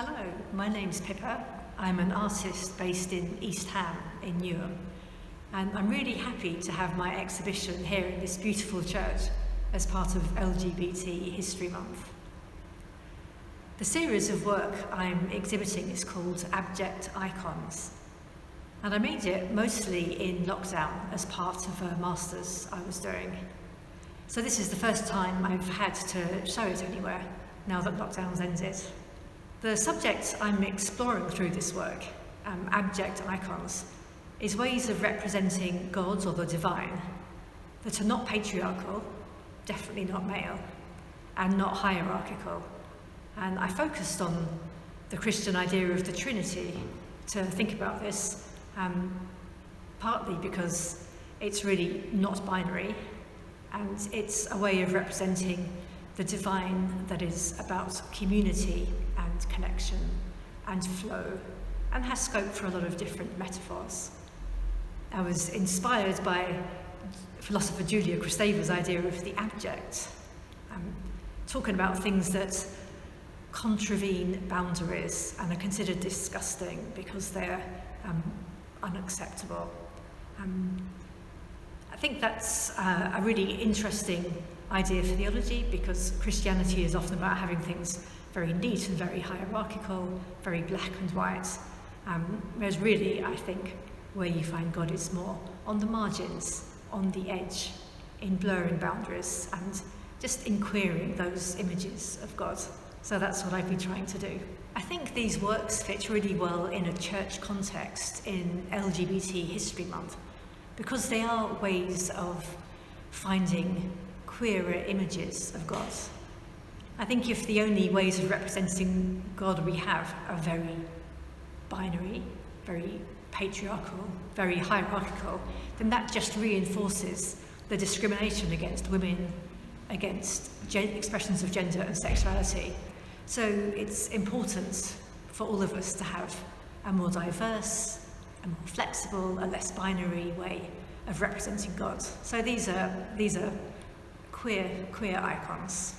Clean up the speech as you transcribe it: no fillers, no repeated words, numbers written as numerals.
Hello, my name's Pippa. I'm an artist based in East Ham in Newham, and I'm really happy to have my exhibition here in this beautiful church as part of LGBT History Month. The series of work I'm exhibiting is called Abject Icons, and I made it mostly in lockdown as part of a master's I was doing. So this is the first time I've had to show it anywhere now that lockdown's ended. The subject I'm exploring through this work, Abject Icons, is ways of representing God or the divine that are not patriarchal, definitely not male, and not hierarchical. And I focused on the Christian idea of the Trinity to think about this, partly because it's really not binary, and it's a way of representing the divine that is about community and connection and flow, and has scope for a lot of different metaphors. I was inspired by philosopher Julia Kristeva's idea of the abject, talking about things that contravene boundaries and are considered disgusting because they're unacceptable. I think that's a really interesting idea for theology, because Christianity is often about having things very neat and very hierarchical, very black and white, whereas really I think where you find God is more on the margins, on the edge, in blurring boundaries and just in queering those images of God. So that's what I've been trying to do. I think these works fit really well in a church context in LGBT History Month, because they are ways of finding queerer images of God. I think if the only ways of representing God we have are very binary, very patriarchal, very hierarchical, then that just reinforces the discrimination against women, against expressions of gender and sexuality. So it's important for all of us to have a more diverse, a more flexible, a less binary way of representing God. So these are queer icons.